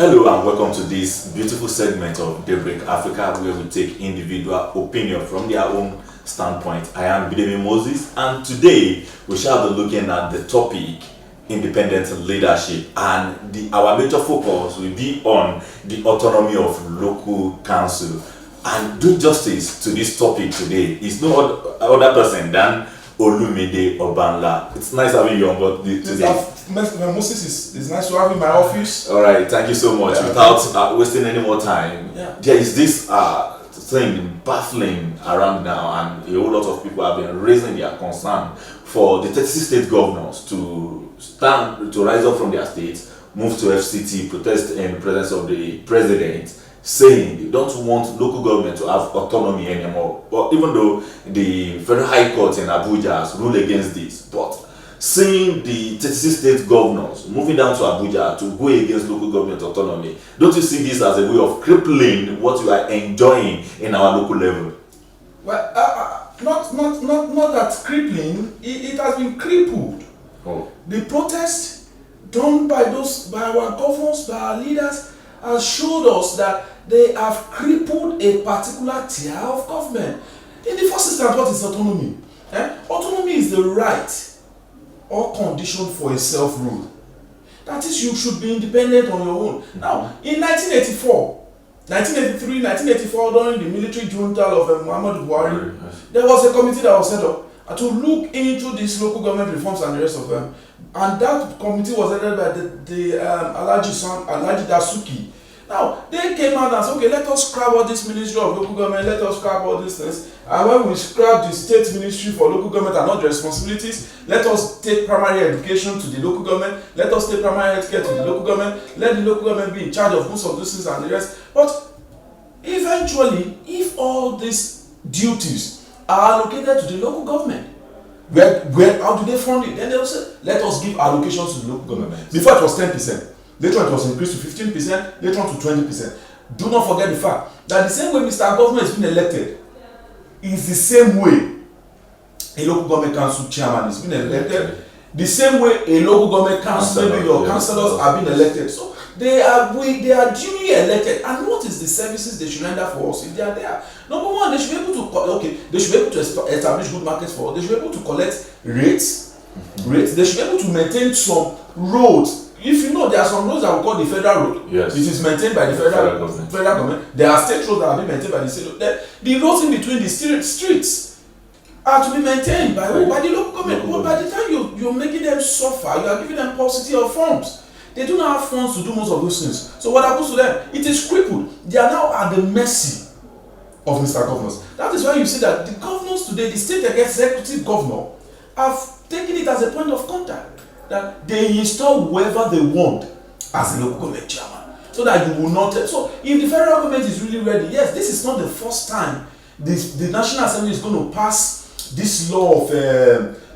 Hello and welcome to this beautiful segment of Daybreak Africa, where we take individual opinion from their own standpoint. I am Bidemi Moses, and today we shall be looking at the topic independent leadership, and our major focus will be on the autonomy of local council. And do justice to this topic today is no other person than Olumide Obanla. It's nice having you on board today. Moses, it's nice to have you in my office. All right, thank you so much. Yeah, Without wasting any more time, Yeah. there is this thing baffling around now, and a whole lot of people have been raising their concern for the 36 state governors to rise up from their states, move to FCT, protest in the presence of the president, saying they don't want local government to have autonomy anymore. But even though the Federal High Court in Abuja has ruled against this, but seeing the 36 state governors moving down to Abuja to go against local government autonomy, don't you see this as a way of crippling what you are enjoying in our local level? Well, not that crippling. It has been crippled. Oh. The protest done by our governors, by our leaders, has showed us that they have crippled a particular tier of government. In the first instance, what is autonomy? Autonomy is the right or condition for a self-rule. That is, you should be independent on your own. Now, in 1984, 1983, 1984, during the military junta of Muhammadu Buhari, there was a committee that was set up to look into these local government reforms and the rest of them. And that committee was headed by the Alhaji Dasuki. Now, they came out and said, okay, let us scrap all this ministry of local government, let us scrap all these things. And when we scrap the state ministry for local government and not the responsibilities, let us take primary education to the local government, let us take primary health care to the local government, let the local government be in charge of most of these things and the rest. But eventually, if all these duties are allocated to the local government, how do they fund it? Then they will say, let us give allocations to the local government. Before it was 10%. Later on it was increased to 15%, later on to 20%. Do not forget the fact that the same way Mr. Government has been elected is the same way a local government council chairman has been elected. The same way a local government council, maybe your councillors have been elected. So they are duly elected. And what is the services they should render for us if they are there? Number one, they should be able to establish good markets for us. They should be able to collect rates. They should be able to maintain some roads. If you know, there are some roads that we call the federal road. Yes. It is maintained by the federal government. There are state roads that are being maintained by the state. The roads in between the streets are to be maintained by the local government. But by the time you're making them suffer, you are giving them paucity of funds. They do not have funds to do most of those things. So what happens to them? It is crippled. They are now at the mercy of Mr. Governors. That is why you see that the governors today, the state executive governor, have taken it as a point of contact that they install whoever they want as a local government chairman, so that you will not. So if the federal government is really ready, yes, this is not the first time the National Assembly is going to pass this law of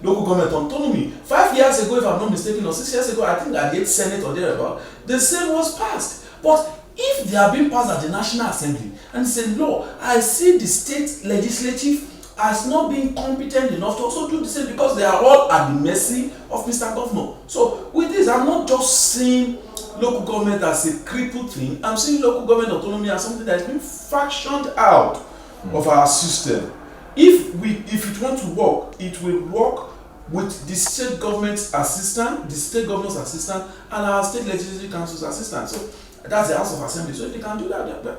local government autonomy. 5 years ago, if I'm not mistaken, or 6 years ago, I think at the 8th Senate or thereabout, the same was passed. But if they are being passed at the National Assembly and it's a law, I see the state legislative as not being competent enough to also do the same, because they are all at the mercy of Mr. Governor. So with this, I'm not just seeing local government as a crippled thing. I'm seeing local government autonomy as something that has been fractioned out of our system. If it wants to work, it will work with the state government's assistant, the state governor's assistant, and our state legislative council's assistant. So that's the House of Assembly. So if they can do that,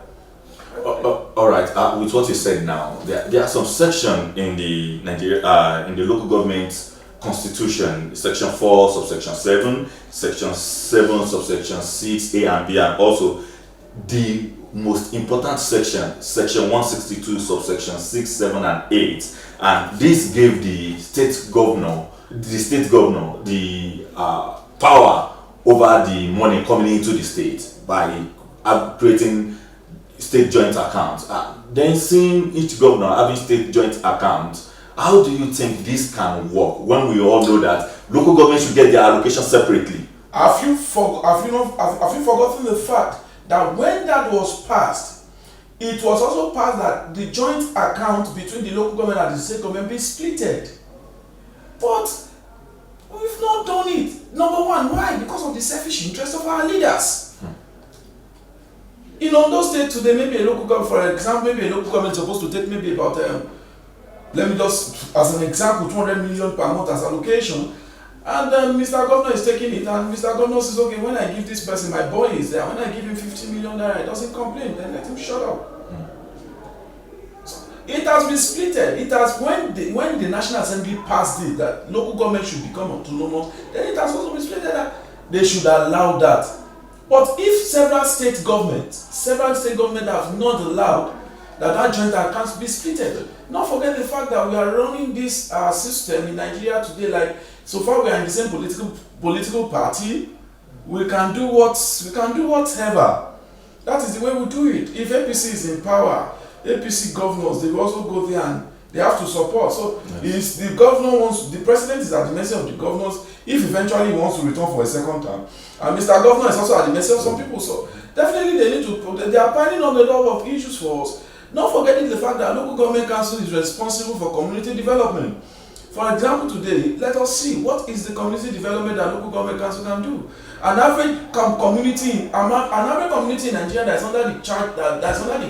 all right. With what you said now, there are some sections in the in the local government constitution, section 4, subsection 7, section 7, subsection 6, A and B, and also the most important section, section 162, subsection 6, 7, and 8. And this gave the state governor the power over the money coming into the state by creating state joint accounts. Then seeing each governor having state joint accounts, how do you think this can work when we all know that local government should get their allocation separately? Have you forgotten the fact that when that was passed, it was also passed that the joint account between the local government and the state government be splitted? But we've not done it. Number one, why? Because of the selfish interest of our leaders. In Ondo State today, maybe a local government, for example, maybe a local government is supposed to take maybe about, let me just, as an example, 200 million per month as allocation. And Mr. Governor is taking it, and Mr. Governor says, okay, when I give this person, my boy is there, when I give him 50 million naira, he doesn't complain, then let him shut up. It has been splitted. It has, when the National Assembly passed it, that local government should become autonomous, then it has also been splitted that they should allow that. But if several state governments have not allowed that joint account be splitted, not forget the fact that we are running this system in Nigeria today, like, so far we are in the same political party, we can do whatever. That is the way we do it. If APC is in power, APC governors, they will also go there and they have to support. So if the president is at the mercy of the governors, if eventually he wants to return for a second term, and Mr. Governor is also at the mercy of some people. So definitely they are piling on a lot of issues for us. Not forgetting the fact that local government council is responsible for community development. For example, today, let us see what is the community development that local government council can do. An average community in Nigeria that's under the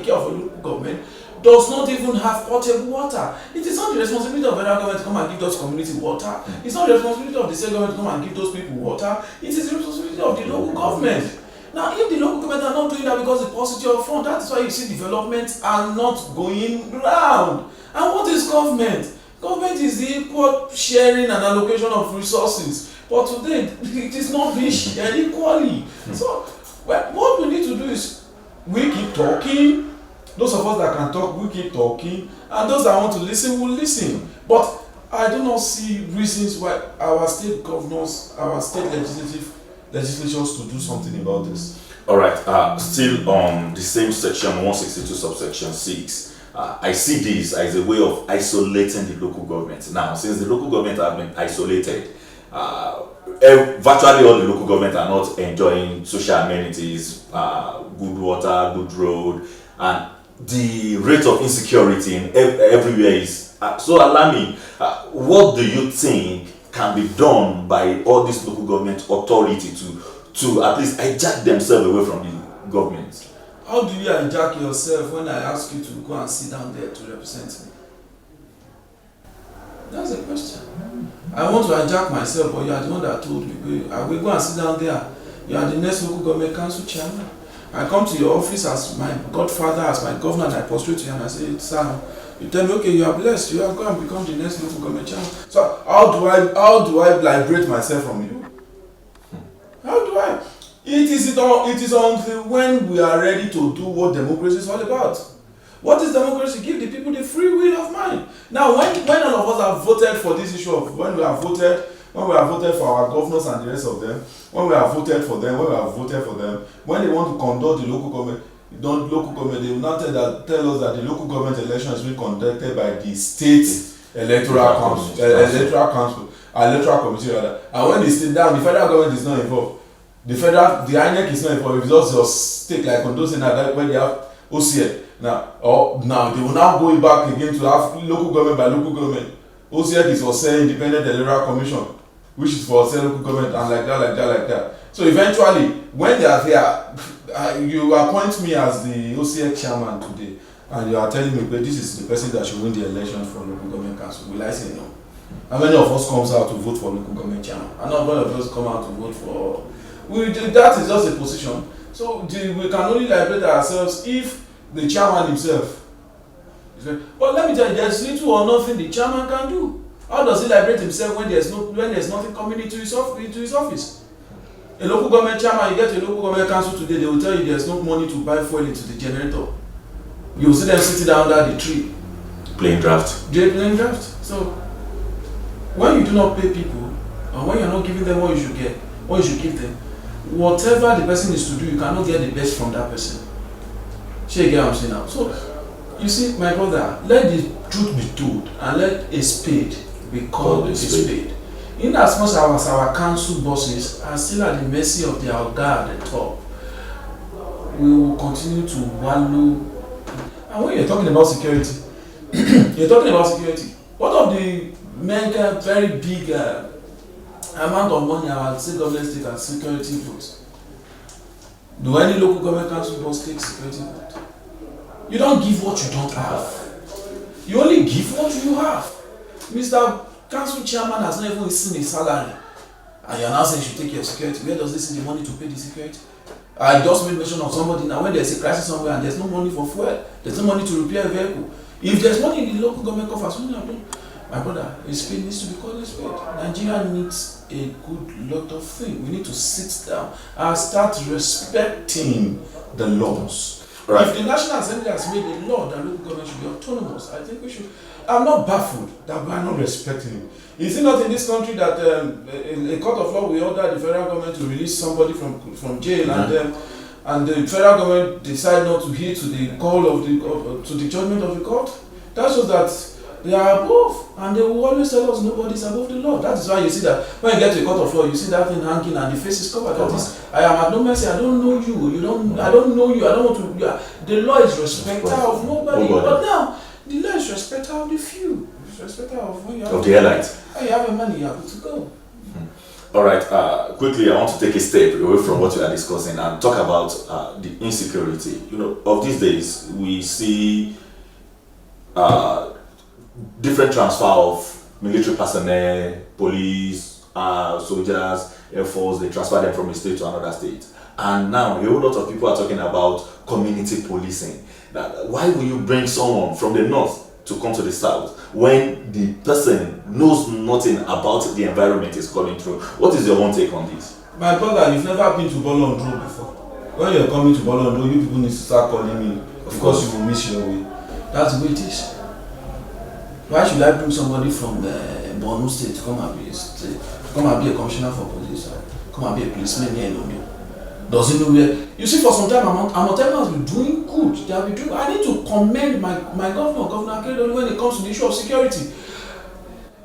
care of a local government does not even have potable water. It is not the responsibility of the federal government to come and give those community water. It's not the responsibility of the state government to come and give those people water. It is the responsibility of the local government. Now, if the local government are not doing that because the paucity of funds, that is why you see developments are not going round. And what is government? Government is the equal sharing and allocation of resources. But today, it is not being shared equally. So, what we need to do is, we keep talking. Those of us that can talk, we keep talking. And those that want to listen, will listen. But I do not see reasons why our state governors, our state legislatures to do something about this. All right. Still on the same section 162 subsection 6. I see this as a way of isolating the local government. Now, since the local government have been isolated, virtually all the local government are not enjoying social amenities, good water, good road, and the rate of insecurity in everywhere is so alarming. What do you think can be done by all this local government authority to at least hijack themselves away from the government? How do you hijack yourself when I ask you to go and sit down there to represent me? That's a question. I want to hijack myself, but you are the one that told me, I will go and sit down there. You are the next local government council chairman. I come to your office as my godfather, as my governor, and I prostrate to you and I say, sir, you tell me, okay, you are blessed, you are going to become the next local government chairman. So how do I liberate myself from you? How do I? It is until when we are ready to do what democracy is all about. What is democracy? Give the people the free will of mind. Now, when all of us have voted for this issue of when we have voted for our governors and the rest of them, when they want to conduct the local government, they will now tell us that the local government election is being conducted by the state electoral committee rather. And when they sit down, the federal government is not involved. The INEC is not involved. If it's just your state, like on those that when they have OCL. Now they will now go back again to have local government by local government. OCL is for say Independent Electoral Commission, which is for say local government, and like that. So eventually, when they are there, you appoint me as the OCL chairman today, and you are telling me, but this is the person that should win the election for local government council. Will I say no? How many of us comes out to vote for local government chairman? And not many of us come out to vote for. That is just a position. So we can only liberate ourselves if the chairman himself. But let me tell you, there's little or nothing the chairman can do. How does he liberate himself when there's nothing coming into his office? A local government chairman, you get a local government council today, they will tell you there's no money to buy fuel into the generator. You will see them sitting down under the tree. Playing draft. So when you do not pay people, and when you're not giving them what you should get, what you should give them, whatever the person is to do, you cannot get the best from that person. You get what I'm saying now? So, you see, my brother, let the truth be told and let a spade be called a spade. In as much as our council bosses are still at the mercy of their guard at the top, we will continue to wallow. And when you're talking about security, what of the mega, very big amount of money our state government take as security votes? Do any local government council boss take security vote? You don't give what you don't have. You only give what you have. Mr. Council Chairman has not even seen his salary. And you're now saying you should take your security. Where does this see the money to pay the security? I just made mention of somebody now when there's a crisis somewhere and there's no money for fuel, there's no money to repair a vehicle. If there's money in the local government coffers, my brother, a spade needs to be called a spade. Nigeria needs a good lot of things. We need to sit down and start respecting the laws. Right. If the National Assembly has made a law that local government should be autonomous, I think we should. I'm not baffled that we are not respecting it. Is it not in this country that a court of law will order the federal government to release somebody from jail, and the federal government decide not to heed to the call of to the judgment of the court? That shows that they are above, and they will always tell us nobody's above the law. That is why you see that when you get to a court of law, you see that thing hanging and the face is covered. That is, I am at no mercy. I don't know you. I don't know you. I don't want to. The law is respecter of nobody. But now the law is respecter of the few. It's respecter of when you have the elite. When you have a money, you have to go. All right. Quickly, I want to take a step away from what we are discussing and talk about the insecurity. Of these days, we see different transfer of military personnel, police, soldiers, air force. They transfer them from a state to another state, and now a whole lot of people are talking about community policing. That why will you bring someone from the north to come to the south when the person knows nothing about the environment is coming through? What is your own take on this? My brother, you've never been to Bolondro before. When you're coming to Bolondro, you people need to start calling me because you will miss your way. That's the way it is. Why should I bring somebody from Borno State to come and be a commissioner for police, come and be a policeman here in Ondo? Does he know where? You see, for some time, Amotekun has been doing good. They have been doing. I need to commend my Governor Akeredolu, when it comes to the issue of security.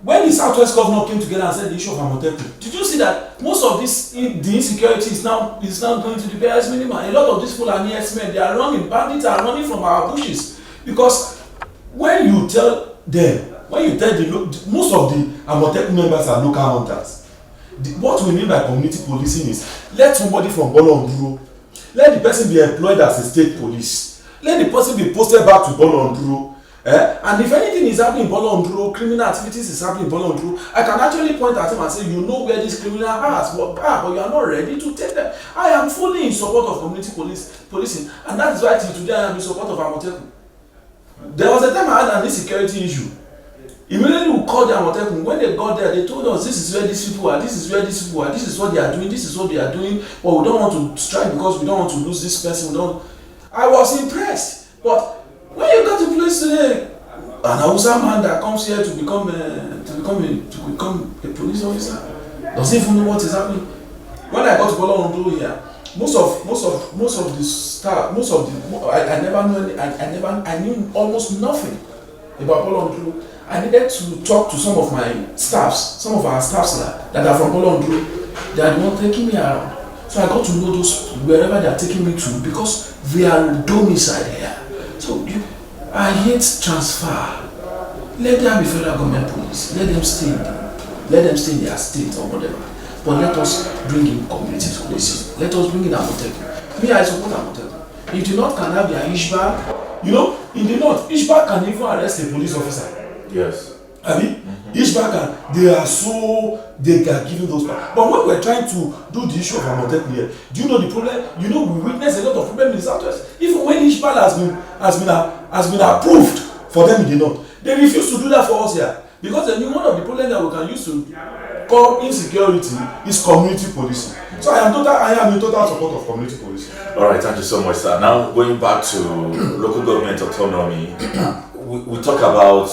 When the Southwest governor came together and said the issue of Amotekun, did you see that most of the insecurity is now going to the barest minimum? A lot of these Fulani herdsmen, they are running. Bandits are running from our bushes because when you tell most of the Amotekun members are local hunters. What we mean by community policing is let somebody from Bolondro, let the person be employed as a state police, let the person be posted back to Bolondro, and if anything is happening in Bolondro, criminal activities is happening in Bolondro, I can actually point at him and say, you know where this criminal has, but you are not ready to take them. I am fully in support of community policing, and that is why till today I am in support of Amotekun. There was a time I had an insecurity issue. Immediately we called the Amotekun. When they got there, they told us this is where these people are, this is where these people are, this is what they are doing, this is what they are doing. But we don't want to strike because we don't want to lose this person. I was impressed. But when you got to place today, an Hausa man that comes here to become a police officer doesn't even know what is happening. When I got to Bolondro here, most of the staff, I knew almost nothing about Bolondro. I needed to talk to some of our staffs that are from Bolondro. They are the ones taking me around. So I got to know those wherever they are taking me to because they are domiciled here. So I hate transfer. Let there be federal government police. Let them stay in their state or whatever. But let us bring in community policing. Let us bring in Amotekun. Me, I support Amotekun. If the North can have their Ishba, in the North, Ishba can even arrest a police officer. Yes. Ishba they are giving those powers. But when we're trying to do the issue of Amotekun here, do you know the problem? We witness a lot of problems in the Southwest. Even when Ishba has been approved for them in the North, they refuse to do that for us here. Because they knew one of the problems that we can use to curb insecurity is community policing. So I am in total support of community policing. All right, thank you so much, sir. Now going back to local government autonomy, we talk about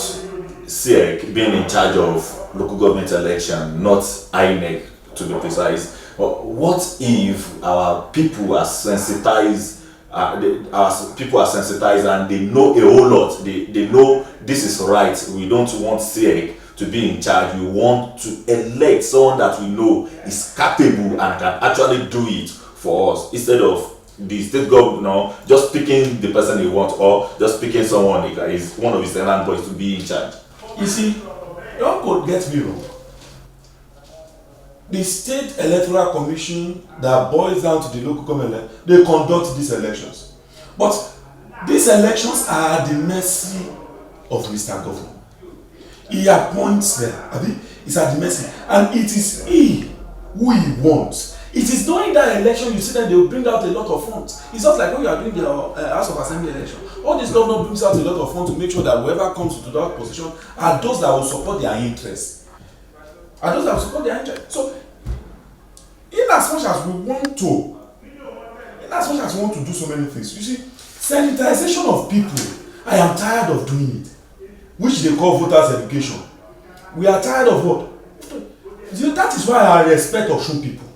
SEC being in charge of local government election, not INEC to be precise. But what if our people are sensitized? People are sensitized and they know a whole lot. They know this is right. We don't want SEC to be in charge. We want to elect someone that we know is capable and can actually do it for us, instead of the state governor just picking the person he wants or just picking someone that is one of his tenant boys to be in charge. You see, don't get me wrong. the State Electoral Commission that boils down to the local government, they conduct these elections. But these elections are at the mercy of Mr. Governor. He appoints them. It's at the mercy. And it is he who he wants. It is during that election you see that they will bring out a lot of funds. It's not like when you are doing the House of Assembly election. All this governor brings out a lot of funds to make sure that whoever comes to that position are those that will support their interests. So, in as much as we want to do so many things, you see, sanitization of people, I am tired of doing it, which they call voters education. We are tired of what? That is why I respect Osun people.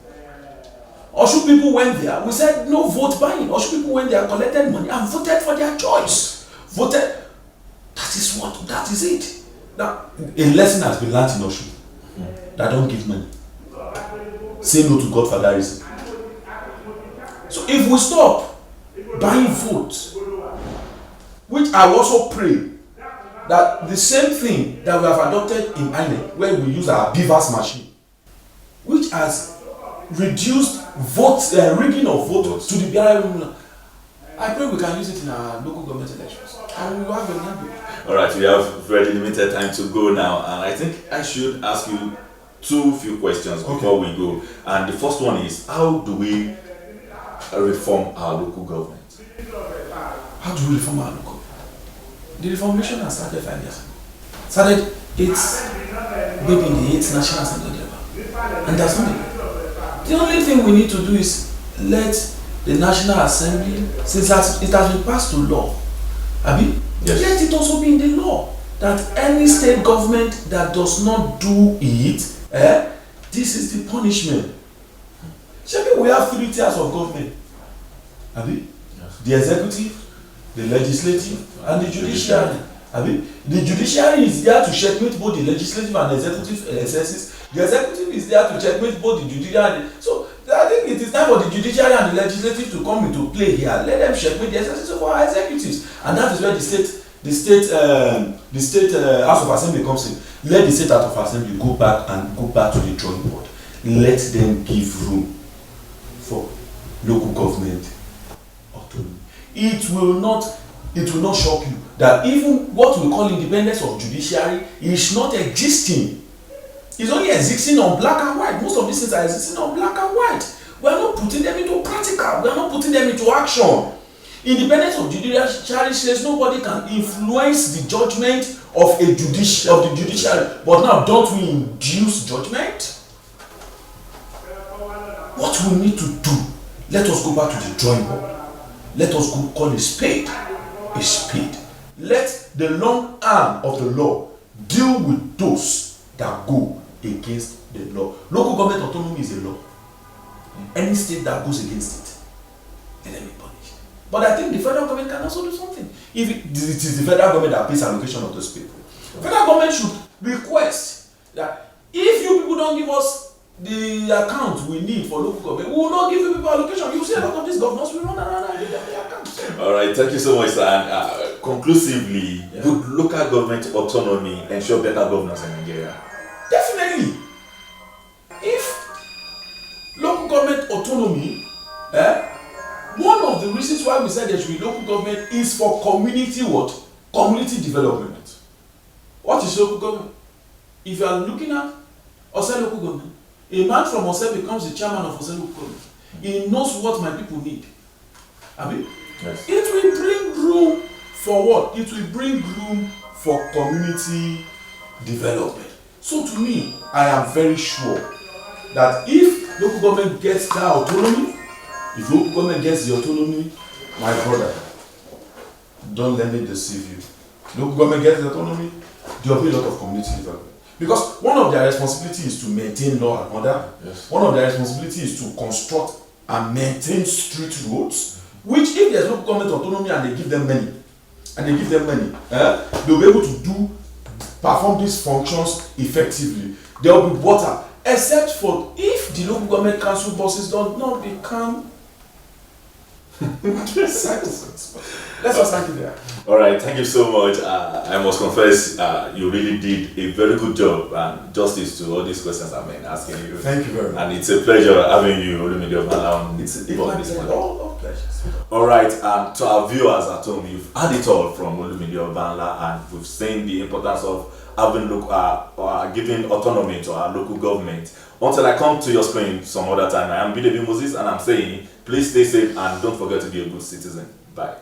Osun people went there, we said no vote buying. Osun people went there, collected money and voted for their choice. That is it. Now, a lesson has been learned in Osun that don't give money. Say no to God for that reason. So if we stop buying votes, which I also pray that the same thing that we have adopted in INEC, where we use our beavers machine, which has reduced rigging of votes to the BRI, I pray we can use it in our local government elections. And we will have a language. All right, we have very limited time to go now, and I think I should ask you few questions before we go. And the first one is, how do we reform our local government? How do we reform our local government? The reformation has started 5 years ago. Started maybe in the 8th National Assembly level. And that's not it. The only thing we need to do is let the National Assembly, since it has been passed to law, yes, let it also be in the law that any state government that does not do it, this is the punishment. We have 3 tiers of government. Yes. The executive, the legislative, and the judiciary. The judiciary is there to checkmate both the legislative and executive excesses. The executive is there to checkmate both the judiciary. So I think it is time for the judiciary and the legislative to come into play here. Let them checkmate the excesses of our executives, and that is where the state House of Assembly comes in. Let the state House of Assembly go back to the drawing board. Let them give room for local government autonomy. It will not shock you that even what we call independence of judiciary is not existing. It's only existing on black and white. Most of these things are existing on black and white. We are not putting them into practical. We are not putting them into action. Independence of judiciary says nobody can influence the judgment of the judiciary. But now, don't we induce judgment? What we need to do, let us go back to the drawing board. Let us go call a spade a spade. Let the long arm of the law deal with those that go against the law. Local government autonomy is a law. Any state that goes against it, let them be punished. But I think the federal government can also do something. If it is the federal government that pays allocation of those people, the federal government should request that if you people don't give us the account we need for local government, we will not give you people allocation. You see a lot of these governors will run around and give them the account. All right, thank you so much, sir. And conclusively, would local government autonomy ensure better governance in Nigeria? Definitely. If local government autonomy, one of the reasons why we said there should be local government is for community what? Community development. What is local government? If you are looking at Ose local government, a man from Ose becomes the chairman of Ose local government. He knows what my people need. Yes. It will bring room for what? It will bring room for community development. So to me, I am very sure that if local government gets that autonomy, if local government gets the autonomy, my brother, don't let me deceive you. Local government gets the autonomy, there will be a lot of community development. Because one of their responsibilities is to maintain law and order. Yes. One of their responsibilities is to construct and maintain street roads, which if there's local government autonomy and they give them money, they'll be able to perform these functions effectively. There will be water, except for if the local government council buses do not become Citizens. Let's just thank you there. All right, thank you so much. I must confess, you really did a very good job and justice to all these questions I've been asking you. Thank you very much. And it's a pleasure having you, Olumide Obanla, on this morning. All pleasures. All right, to our viewers at home, you've had it all from Olumide Obanla, and we've seen the importance of having giving autonomy to our local government. Until I come to your screen some other time, I am BDB Moses, and I'm saying, please stay safe and don't forget to be a good citizen. Bye.